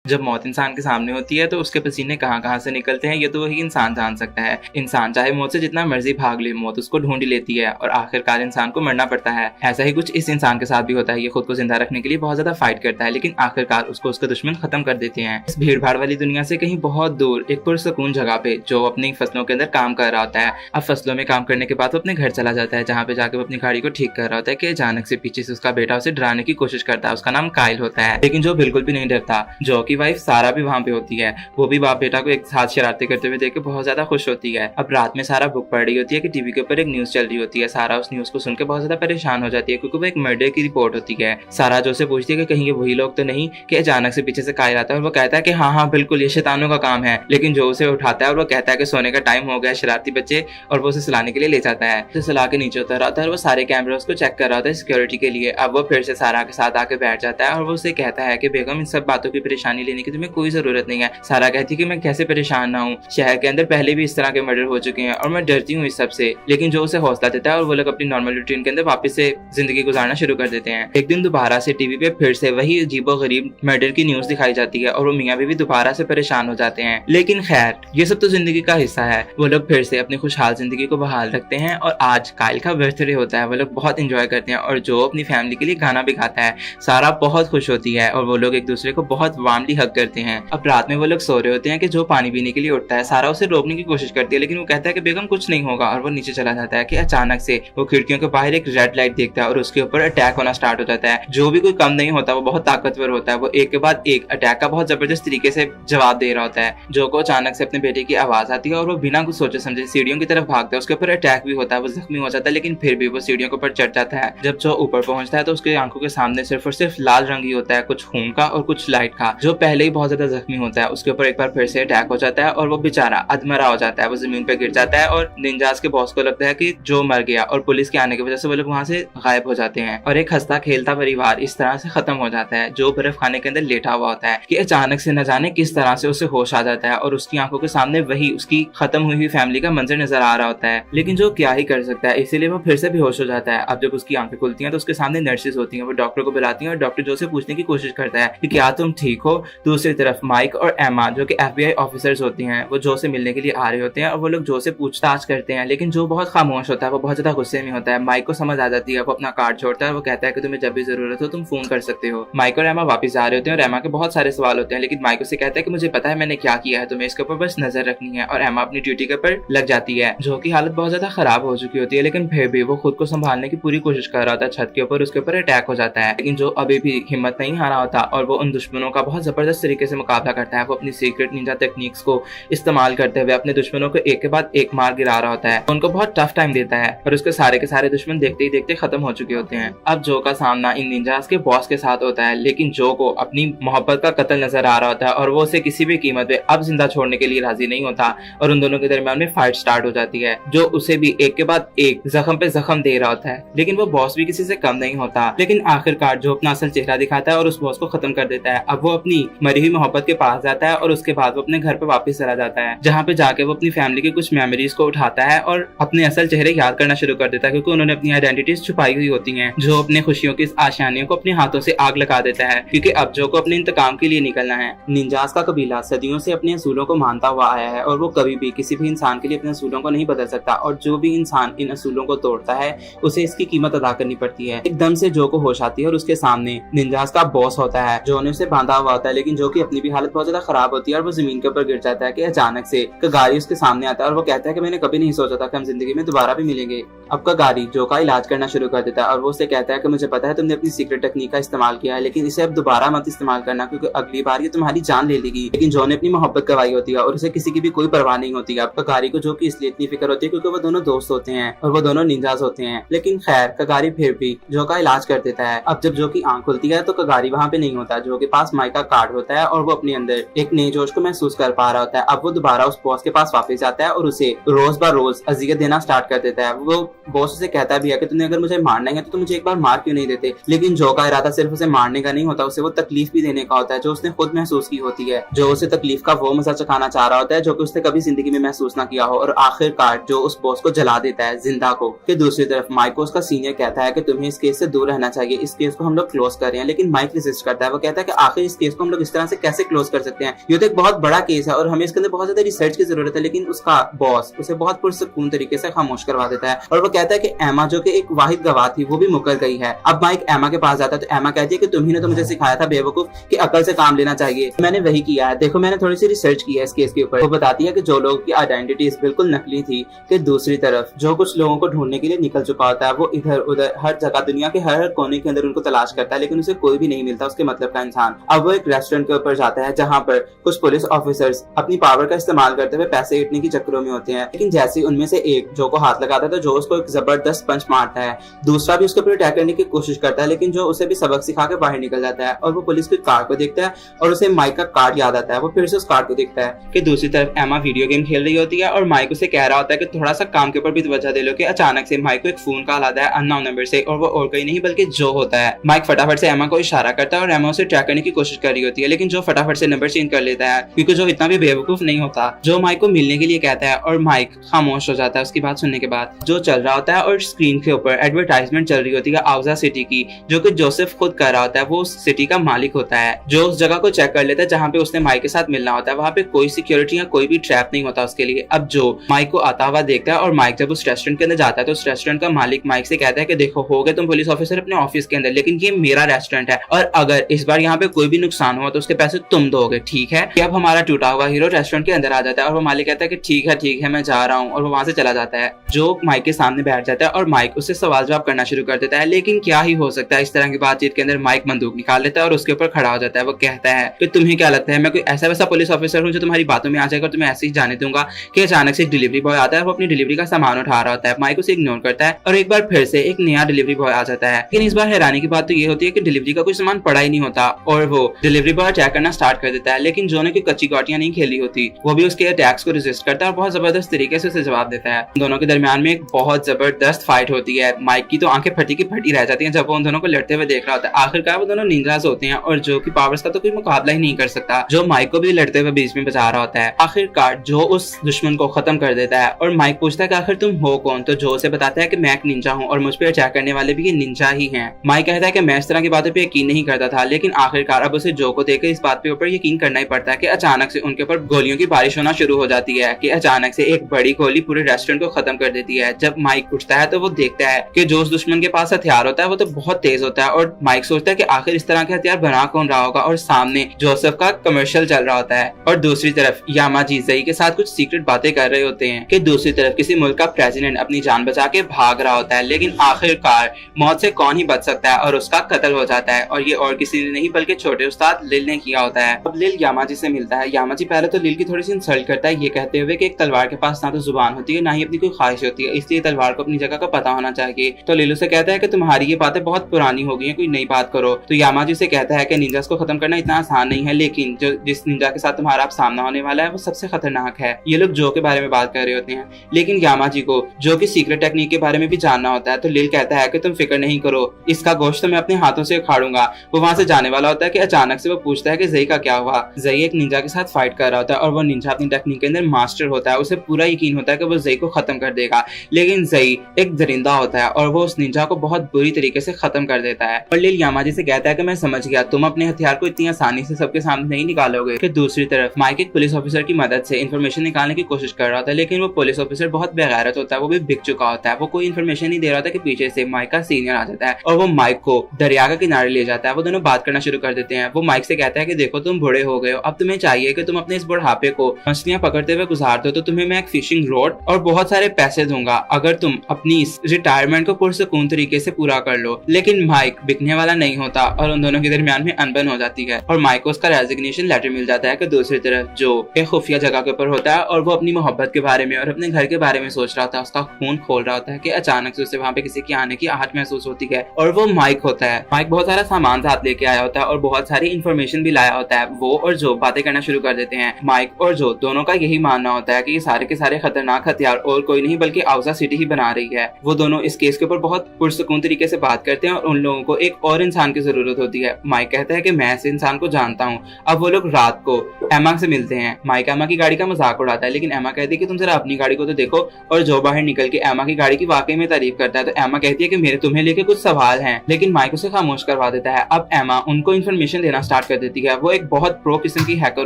जब मौत इंसान के सामने होती है तो उसके पसीने कहाँ कहाँ से निकलते हैं ये तो वही इंसान जान सकता है। इंसान चाहे मौत से जितना मर्जी भाग ले, मौत उसको ढूंढ ही लेती है और आखिरकार इंसान को मरना पड़ता है। ऐसा ही कुछ इस इंसान के साथ भी होता है। ये खुद को जिंदा रखने के लिए बहुत ज्यादा फाइट करता है, लेकिन आखिरकार उसको उसके दुश्मन खत्म कर देते हैं। इस भीड़ भाड़ वाली दुनिया से कहीं बहुत दूर एक पुरसकून जगह पे जो अपनी फसलों के अंदर काम कर रहा होता है। अब फसलों में काम करने के बाद वो अपने घर चला जाता है, जहाँ पे जाकर वो अपनी गाड़ी को ठीक कर रहा होता है कि अचानक से पीछे से उसका बेटा उसे डराने की कोशिश करता है। उसका नाम काइल होता है, लेकिन जो बिल्कुल भी नहीं डरता। जो की वाइफ सारा भी वहाँ पे होती है। वो भी बाप बेटा को एक साथ शरारतें करते हुए देख के बहुत ज्यादा खुश होती है। अब रात में सारा बुक पढ़ रही होती है कि टीवी के ऊपर एक न्यूज चल रही होती है। सारा उस न्यूज को सुन के बहुत ज्यादा परेशान हो जाती है, क्योंकि वो एक मर्डर की रिपोर्ट होती है। सारा जो से पूछती है कि कहीं ये वही लोग तो नहीं, कि अचानक से पीछे से काइल आता है और वो कहता है कि हाँ हाँ बिल्कुल ये शैतानों का काम है। लेकिन जो उसे उठाता है और वो कहता है कि सोने का टाइम हो गया शरारती बच्चे, और वो उसे सुलाने के लिए ले जाता है। तो सुला के नीचे उतर आता है और वो सारे कैमरास को चेक कर रहा होता है सिक्योरिटी के लिए। अब वो फिर से सारा के साथ आके बैठ जाता है और वो उसे कहता है कि बेगम इन सब बातों की परेशानी लेने की तुम्हें कोई जरूरत नहीं है। सारा कहती है कि मैं कैसे परेशान ना हूँ, शहर के अंदर पहले भी इस तरह के मर्डर हो चुके हैं और मैं डरती हूँ इस सब से। लेकिन जो उसे हौसला देता है और वो लोग अपनी नॉर्मल रूटीन के अंदर वापस से जिंदगी गुजारना शुरू कर देते हैं। एक दिन दोबारा से टीवी पे फिर से वही अजीबोगरीब मर्डर की न्यूज दिखाई जाती है और वो मियाँ बीवी दोबारा से परेशान हो जाते हैं। लेकिन खैर ये सब तो जिंदगी का हिस्सा है। वो लोग फिर से अपनी खुशहाल जिंदगी को बहाल रखते हैं और आज काइल का बर्थडे होता है। वो लोग बहुत इंजॉय करते हैं और जो अपनी फैमिली के लिए गाना भी गाता है। सारा बहुत खुश होती है और वो लोग एक दूसरे को बहुत वार्मली हग करते हैं। अब रात में वो लोग सो रहे होते हैं कि जो पानी पीने के लिए उठता है। सारा उसे रोकने की कोशिश करती है, लेकिन वो कहता है कि बेगम कुछ नहीं होगा, और वो नीचे चला जाता है कि अचानक से वो खिड़कियों के बाहर एक रेड लाइट देखता है और उसके ऊपर अटैक होना स्टार्ट हो जाता है। जो भी कोई कम नहीं होता, वो बहुत ताकतवर होता है। वो एक के बाद एक अटैक का बहुत जबरदस्त तरीके से जवाब दे रहा होता है। जो को अचानक से अपने बेटे की आवाज आती है और वो बिना कुछ सोचे समझे सीढ़ियों की तरफ भागता है। उसके ऊपर अटैक भी होता है, वो जख्मी हो जाता है, लेकिन फिर भी वो सीढ़ियों के ऊपर चढ़ जाता है। जब जो ऊपर पहुंचता है तो उसकी आंखों के सामने सिर्फ और सिर्फ लाल रंग ही होता है, कुछ खून का और कुछ लाइट का। जो पहले ही बहुत ज्यादा जख्मी होता है उसके ऊपर एक बार फिर से अटैक हो जाता है और वो बेचारा अधमरा हो जाता है। वो जमीन पे गिर जाता है और निंजास के बॉस को लगता है कि जो मर गया, और पुलिस के आने की वजह से वो लोग वहाँ से गायब हो जाते हैं और एक हंसता खेलता परिवार इस तरह से खत्म हो जाता है। जो बर्फ खाने के अंदर लेटा हुआ होता है कि अचानक से न जाने किस तरह से उसे होश आ जाता है और उसकी आंखों के सामने वही उसकी खत्म हुई फैमिली का मंजर नजर आ रहा होता है। लेकिन जो क्या ही कर सकता है, इसीलिए वो फिर से बेहोश हो जाता है। अब जब उसकी आंखें खुलती हैं तो उसके सामने नर्सेज होती हैं। वो डॉक्टर को बुलाती हैं और डॉक्टर जो से पूछने की कोशिश करता है कि क्या तुम ठीक हो। दूसरी तरफ माइक और एमा जो कि FBI ऑफिसर्स होती हैं, वो जो से मिलने के लिए आ रहे होते हैं और वो लोग जो से पूछताछ करते हैं। लेकिन जो बहुत खामोश होता है, वो बहुत ज्यादा गुस्से में होता है। माइक को समझ आ जाती है, वो अपना कार्ड छोड़ता है। वो कहता है कि तुम्हें जब भी जरूरत हो तुम फोन कर सकते हो। माइक और एमा वापस आ रहे होते हैं और एमा के बहुत सारे सवाल होते हैं, लेकिन माइक उसे कहता है कि मुझे पता है मैंने क्या किया है, तुम्हें इसके ऊपर बस नजर रखनी है। और एमा अपनी ड्यूटी के ऊपर लग जाती है। जो की हालत बहुत ज्यादा खराब हो चुकी होती है, लेकिन फिर भी वो खुद को संभालने की पूरी कोशिश कर रहा था। छत के ऊपर उसके ऊपर अटैक हो जाता है, लेकिन जो अभी भी हिम्मत नहीं हारा होता और वो उन दुश्मनों का बहुत जबरदस्त तरीके से मुकाबला करता है। वो अपनी सीक्रेट निंजा टेक्निक्स को इस्तेमाल करते हुए अपने दुश्मनों को एक के बाद एक मार गिरा रहा होता है। उनको बहुत टफ टाइम देता है और उसके सारे के सारे दुश्मन देखते ही देखते खत्म हो चुके होते हैं। अब जो का सामना इन निंजास के बॉस के साथ होता है, लेकिन जो को अपनी मोहब्बत का कत्ल नजर आ रहा होता है और वो उसे किसी भी कीमत पे अब जिंदा छोड़ने के लिए राजी नहीं होता और उन दोनों के दरमियान में फाइट स्टार्ट हो जाती है। जो उसे भी एक के बाद एक जख्म पे जख्म दे रहा होता है, लेकिन वो बॉस भी किसी से कम नहीं होता। लेकिन आखिरकार जो अपना असल चेहरा दिखाता है और उस बॉस को खत्म कर देता है। अब वो अपनी मरी हुई मोहब्बत के पास जाता है और उसके बाद वो अपने घर पे वापस चला जाता है, जहाँ पे जाके वो अपनी फैमिली की कुछ मेमोरीज को उठाता है और अपने असल चेहरे याद करना शुरू कर देता है, क्योंकि उन्होंने अपनी आइडेंटिटीज छुपाई हुई होती हैं। जो अपने खुशियों की आशानियों को अपने हाथों से आग लगा देता है, क्योंकि अब जो को अपने इंतकाम के लिए निकलना है। निंजास का कबीला सदियों से अपने असूलों को मानता हुआ आया है और वो कभी भी किसी भी इंसान के लिए अपने असूलों को नहीं बदल सकता, और जो भी इंसान इन असूलों को तोड़ता है उसे इसकी कीमत अदा करनी पड़ती है। एकदम से जो को होश आती है और उसके सामने निंजास का बॉस होता है जो ने उसे बांधा हुआ होता है, लेकिन जो की अपनी भी हालत बहुत ज्यादा खराब होती है और वो जमीन के ऊपर गिर जाता है कि अचानक से कगारी उसके सामने आता है और वो कहता है कि मैंने कभी नहीं सोचा था कि हम जिंदगी में दोबारा भी मिलेंगे। अब कगारी जो का इलाज करना शुरू कर देता है और वो उसे कहता है कि मुझे पता है तुमने अपनी सीक्रेट टेक्निक का इस्तेमाल किया है, लेकिन इसे अब दोबारा मत इस्तेमाल करना, क्योंकि अगली बार ये तुम्हारी जान ले लेगी। लेकिन जो ने अपनी मोहब्बत गवाई होती है और उसे किसी की भी कोई परवाह नहीं होती है। अब कगारी को जो की इसलिए इतनी फिक्र होती है क्योंकि वो दोनों दोस्त होते हैं और वो दोनों निंजास होते हैं। लेकिन खैर कगारी फिर भी जो का इलाज कर देता है। अब जब जो की आंख खुलती है तो कगारी वहाँ पे नहीं होता। जो के पास माइक का कार्ड होता है और वो अपने अंदर एक नए जोश को महसूस कर पा रहा होता है। अब वो दोबारा उस बॉस के पास वापस जाता है और उसे रोज ब रोज अजियत देना स्टार्ट कर देता है। वो बॉस उसे कहता भी है कि तुमने अगर मुझे मारना है तो तुम मुझे एक बार मार क्यों नहीं देते, लेकिन जो का इरादा सिर्फ उसे मारने का नहीं होता, उसे वो तकलीफ भी देने का होता है जो उसने खुद महसूस की होती है। जो उसे तकलीफ का वो मजा चखाना चाह रहा होता है जो कि उसने कभी जिंदगी में महसूस ना किया हो, और आखिरकार जो उस बॉस को जला देता है जिंदा को। कि दूसरी तरफ माइक को उसका सीनियर कहता है कि तुम्हें इस केस से दूर रहना चाहिए, इस केस को हम लोग क्लोज कर रहे हैं, लेकिन माइक रेजिस्ट करता है। वो कहता है कि आखिर इस केस को हम लोग इस तरह से कैसे क्लोज कर सकते हैं, ये तो एक बहुत बड़ा केस है और हमें इसके अंदर बहुत ज्यादा रिसर्च की जरूरत है। लेकिन उसका बॉस उसे बहुत पुरसकून तरीके से खामोश करवा देता है और वो कहता है कि एमा जो कि एक वाहिद गवाह थी वो भी मुकर गई है। अब माइक एमा के पास जाता है तो एमा कहती है कि तुम्ही ने तो मुझे सिखाया था बेवकूफ कि अकल से काम लेना चाहिए, मैंने वही किया है, देखो मैंने थोड़ी सी रिसर्च की है इस केस के ऊपर। वो बताती है कि जो लोगों की आइडेंटिटीज बिल्कुल नकली थी, कि दूसरी तरफ जो कुछ लोगों को ढूंढने के लिए निकल चुका होता है वो इधर उधर हर जगह दुनिया के हर कोने के अंदर उनको तलाश करता है, लेकिन उसे कोई भी नहीं मिलता उसके मतलब का इंसान। अब वो एक रेस्टोरेंट के ऊपर जाता है जहाँ पर कुछ पुलिस ऑफिसर्स अपनी पावर का इस्तेमाल करते हुए पैसे ईटने की चक्करों में होते हैं, लेकिन जैसे उनमें से एक जो को हाथ लगाता है तो जो उसको एक जबरदस्त पंच मारता है, दूसरा भी उसके ऊपर अटैक करने की कोशिश करता है, लेकिन जो उसे भी सबक सिखा के बाहर निकल जाता है। और वो पुलिस की कार को देखता है और उसे माइक का कार्ड याद आता है, वो फिर से उस कार्ड को देखता है। कि दूसरी तरफ एमा वीडियो गेम खेल रही होती है और माइक उसे कह रहा होता है कि थोड़ा सा काम के ऊपर भी तवज्जो दे लो। कि अचानक से माइक को एक फोन कॉल आता है अननोन नंबर से, और वो और कोई नहीं बल्कि जो होता है। माइक फटाफट से एमा को इशारा करता है और एमा उसे ट्रैक करने की कोशिश कर रही होती है, लेकिन जो फटाफट से नंबर चेंज कर लेता है क्योंकि जो इतना भी बेवकूफ नहीं होता। जो माइक को मिलने के लिए कहता है और माइक खामोश हो जाता है उसकी बात सुनने के बाद। जो चल रहा होता है और स्क्रीन के ऊपर एडवर्टाइजमेंट चल रही होती है आउजा सिटी की, जो कि जोसेफ खुद कर रहा होता है, वो उस सिटी का मालिक होता है। जो उस जगह को चेक कर लेता है जहाँ पे उसने माइक के साथ मिलना होता है, वहाँ पे कोई सिक्योरिटी या कोई भी ट्रैप नहीं होता उसके लिए। अब जो माइक को आता हुआ देखता है और माइक जब उस रेस्टोरेंट के अंदर जाता है तो उस रेस्टोरेंट का मालिक माइक से कहता है कि देखो हो गए तुम पुलिस ऑफिसर अपने ऑफिस के अंदर, लेकिन ये मेरा रेस्टोरेंट है और अगर इस बार यहाँ पे कोई भी नुकसान हुआ तो उसके पैसे तुम दोगे, ठीक है। कि अब हमारा टूटा हुआ हीरो रेस्टोरेंट के अंदर आ जाता है और वो मालिक कहता है कि ठीक है मैं जा रहा हूँ, और वो वहां से चला जाता है। जो माइक के सामने बैठ जाता है और माइक उससे सवाल जवाब करना शुरू कर देता है, लेकिन क्या ही हो सकता है इस तरह की बातचीत के अंदर। माइक बंदूक निकाल लेता है और उसके ऊपर खड़ा हो जाता है। वो कहता है कि तुम्हें क्या लगता है मैं कोई ऐसा वैसा पुलिस ऑफिसर हूँ जो तुम्हारी बातों में आ जाएगा और तुम्हें ऐसे ही जाने दूंगा। कि अचानक से एक डिलीवरी बॉय आता है, वो अपनी डिलीवरी का सामान उठा रहा होता है। माइक उसे इग्नोर करता है और एक बार फिर से एक नया डिलीवरी बॉय आ जाता है, लेकिन इस बार हैरानी की बात तो ये होती है कि डिलीवरी का कोई सामान पड़ा ही नहीं होता और वो डिलीवरी बॉय अटैक करना स्टार्ट कर देता है। लेकिन जो ने कोई कच्ची गोटियां नहीं खेली होती, वो भी उसके अटैक्स को रेजिस्ट करता है और बहुत जबरदस्त तरीके से उसे जवाब देता है। दोनों के दरमियान में एक बहुत जबरदस्त फाइट होती है। माइक की तो आंखें फटी की फटी रह जाती हैं जब वो उन दोनों को लड़ते हुए देख रहा होता है। आखिरकार वो दोनों निंजास होते हैं और जो की पावर्स का तो कोई मुकाबला ही नहीं कर सकता, जो माइक को भी लड़ते हुए बीच में बचा रहा होता है। आखिरकार जो उस दुश्मन को खत्म कर देता है और माइक पूछता है कि आखिर तुम हो कौन, तो जो उसे बताता है कि मैं एक निंजा हूँ और मुझ पे अटैक करने वाले भी ये निंजा ही हैं। माइक कहता है कि मैं इस तरह की बातों पे यकीन नहीं करता था, लेकिन आखिरकार अब उसे जो को देखकर इस बात पे ऊपर यकीन करना ही पड़ता है कि अचानक से उनके ऊपर गोलियों की बारिश होना शुरू हो जाती है। कि अचानक से एक बड़ी गोली पूरे रेस्टोरेंट को खत्म कर देती है। जब माइक उठता है तो वो देखता है कि जो उस दुश्मन के पास हथियार होता है वो तो बहुत तेज होता है और माइक सोचता है कि आखिर इस तरह के हथियार बना कौन रहा होगा, और सामने जोसेफ का कमर्शियल चल रहा होता है। और दूसरी तरफ यामाजी ज़ई के साथ कुछ सीक्रेट बातें कर रहे होते हैं। कि दूसरी तरफ किसी मुल्क का प्रेसिडेंट अपनी जान बचा के भाग रहा होता है, लेकिन आखिरकार मौत से कौन ही बच सकता है और उसका कत्ल हो जाता है, और ये और किसी ने नहीं बल्कि छोटे उस्ताद लिल ने किया होता है। अब लिल यामाजी से मिलता है। यामाजी पहले तो लिल की थोड़ी सी इंसल्ट करता है, ये कहते हुए कि एक तलवार के पास ना तो जुबान होती है ना ही अपनी कोई ख्वाहिश होती है, इसलिए तलवार को अपनी जगह का पता होना चाहिए। तो लिल उसे कहता है कि तुम्हारी ये बातें बहुत पुरानी हो गई हैं, कोई नई बात करो। तो यामाजी से कहता है कि निंजास को खत्म करना इतना आसान नहीं है, लेकिन जो जिस निंजा के साथ तुम्हारा अब सामना होने वाला है वो सबसे खतरनाक है। ये लोग जो के बारे में बात कर रहे होते हैं, लेकिन यामाजी को जो की सीक्रेट टेक्निक के बारे में भी जानना होता है। तो लिल कहता है कि तुम फिक्र नहीं करो, इसका गोश्त तो मैं अपने हाथों से उखाड़ूंगा। वो वहां से जाने वाला होता है कि अचानक से वो पूछता है कि ज़ई का क्या हुआ। ज़ई एक निंजा के साथ फाइट कर रहा होता है और वो निंजा अपनी टेक्निक के अंदर मास्टर होता है। उसे पूरा यकीन होता है कि वो ज़ई को खत्म कर देगा, लेकिन ज़ई एक दरिंदा होता है और वो उस निंजा को बहुत बुरी तरीके से खत्म कर देता है। और लिल यामाजी से कहता है कि मैं समझ गया, तुम अपने हथियार को इतनी आसानी से सबके सामने नहीं निकालोगे। कि दूसरी तरफ माइक एक पुलिस ऑफिसर की मदद से इंफॉर्मेशन निकालने की कोशिश कर रहा होता है, लेकिन वो पुलिस ऑफिसर बहुत बेगैरत होता है, वो भी बिक चुका होता है। वो कोई इन्फॉर्मेशन नहीं दे रहा होता कि पीछे से माइक का सीनियर आ जाता है और वो माइक को दरिया के किनारे ले जाता है। वो दोनों बात करना शुरू कर देते हैं। वो माइक से कहता है कि देखो तुम बूढ़े हो गए हो, अब तुम्हें चाहिए कि तुम अपने इस बुढ़ापे को मछलियां पकड़ते हुए गुजार दो, तो तुम्हें मैं एक फिशिंग रोड और बहुत सारे पैसे दूंगा अगर तुम अपनी इस रिटायरमेंट को पुरसकून तरीके से पूरा कर लो। लेकिन माइक बिकने वाला नहीं होता और उन दोनों के दरमियान में अनबन हो जाती है और माइक को उसका रेजिग्नेशन लेटर मिल जाता है। कि दूसरी तरफ जो एक खुफिया जगह के ऊपर होता है और वो अपनी मोहब्बत के बारे में और अपने घर के बारे में सोच रहा होता है, उसका खून खोल रहा होता है कि अचानक से उसे वहाँ पे किसी की आने की आहट महसूस होती है और वो माइक होता है। माइक बहुत सारा सामान साथ लेके आया होता है और बहुत सारी इन्फॉर्मेशन भी लाया होता है। वो और जो बातें करना शुरू कर देते हैं। माइक और जो दोनों का यही मानना होता है कि ये सारे के सारे खतरनाक हथियार और कोई नहीं बल्कि आउजा सिटी ही बना रही है। वो दोनों इस केस के ऊपर बहुत पुरसकून तरीके से बात करते हैं और उन लोगों को एक और इंसान की जरूरत होती है। माइक कहता है कि मैं ऐसे इंसान को जानता हूँ। अब वो लोग रात को एमा से मिलते हैं। माइक एमा की गाड़ी का मजाक उड़ाता है, लेकिन एमा कहती है कि तुम जरा अपनी गाड़ी को तो देखो, और जो बाहर निकल के एमा की गाड़ी की वाकई में तारीफ करता है। तो एमा कहती है कि मेरे तुम्हें लेके कुछ सवाल हैं, लेकिन माइक उसे खामोश करवा देता है। अब एमा उनको इन्फॉर्मेशन देना स्टार्ट कर देती है। वो एक बहुत प्रो किस्म की हैकर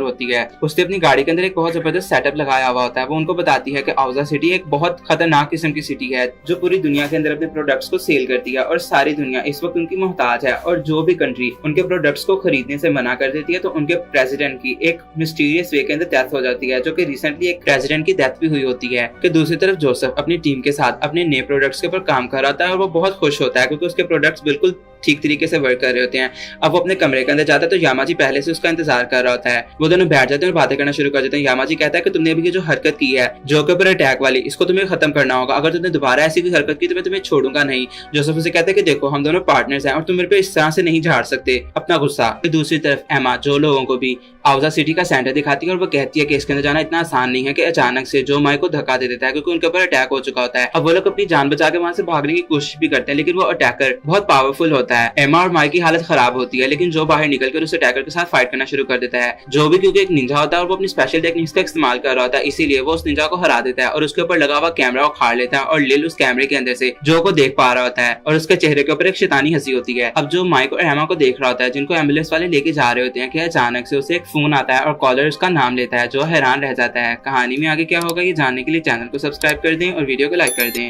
होती है। उसने अपनी गाड़ी के अंदर एक बहुत जबरदस्त सेटअप लगाया हुआ होता है। वो उनको बताती है कि औजा सिटी एक बहुत खतरनाक किस्म की सिटी है जो पूरी दुनिया के अंदर अपने प्रोडक्ट्स को सेल करती है और सारी दुनिया इस वक्त उनकी मोहताज है। और जो भी कंट्री उनके प्रोडक्ट्स को खरीदने से मना कर देती है तो उनके प्रेसिडेंट की एक मिस्टीरियस वे के अंदर डेथ हो जाती है, जो कि रिसेंटली एक प्रेसिडेंट की डेथ भी हुई होती है। कि दूसरी तरफ जोसेफ अपनी टीम के साथ अपने नए प्रोडक्ट्स के ऊपर काम कर रहा था और वो बहुत खुश होता है क्योंकि उसके प्रोडक्ट्स बिल्कुल ठीक तरीके से वर्क कर रहे होते हैं। अब वो अपने कमरे के अंदर जाता है तो यामाजी पहले से उसका इंतजार कर रहा होता है। वो दोनों बैठ जाते हैं और बातें करना शुरू कर देते हैं। यामाजी कहता है कि तुमने अभी ये जो हरकत की है जो के ऊपर अटैक वाली, इसको तुम्हें खत्म करना होगा। अगर तुमने दोबारा ऐसी कोई हरकत की तो मैं तुम्हें छोड़ूंगा नहीं। जोसेफ उसे कहता है कि देखो हम दोनों पार्टनर्स हैं और तुम मेरे पे इस तरह से नहीं झाड़ सकते अपना गुस्सा। दूसरी तरफ एमा जो लोगों को भी औजा सिटी का सेंटर दिखाती है और वो कहती है कि इसके अंदर जाना इतना आसान नहीं है कि अचानक से जो माइक को धक्का दे देता है क्योंकि उनके ऊपर अटैक हो चुका होता है। अब वो लोग अपनी जान बचा के वहां से भागने की कोशिश भी करते हैं, लेकिन वो अटैकर बहुत पावरफुल होता है। एमा और माइक की हालत खराब होती है, लेकिन जो बाहर निकलकर उस अटैकर के साथ फाइट करना शुरू कर देता है। जो भी क्योंकि एक निंजा होता है और वो अपनी स्पेशल टेक्निक्स का इस्तेमाल कर रहा होता है, इसीलिए वो उस निंजा को हरा देता है और उसके ऊपर लगा हुआ कैमरा उखाड़ लेता है और लिल उस कैमरे के अंदर से जो को देख पा रहा होता है और उसके चेहरे के ऊपर एक शैतानी हंसी होती है। अब जो माइक और एमा को देख रहा होता है जिनको एम्बुलेंस वाले लेके जा रहे होते हैं कि अचानक से उसे एक फोन आता है और कॉलर उसका नाम लेता है, जो हैरान रह जाता है। कहानी में आगे क्या होगा ये जानने के लिए चैनल को सब्सक्राइब कर दें और वीडियो को लाइक कर दें।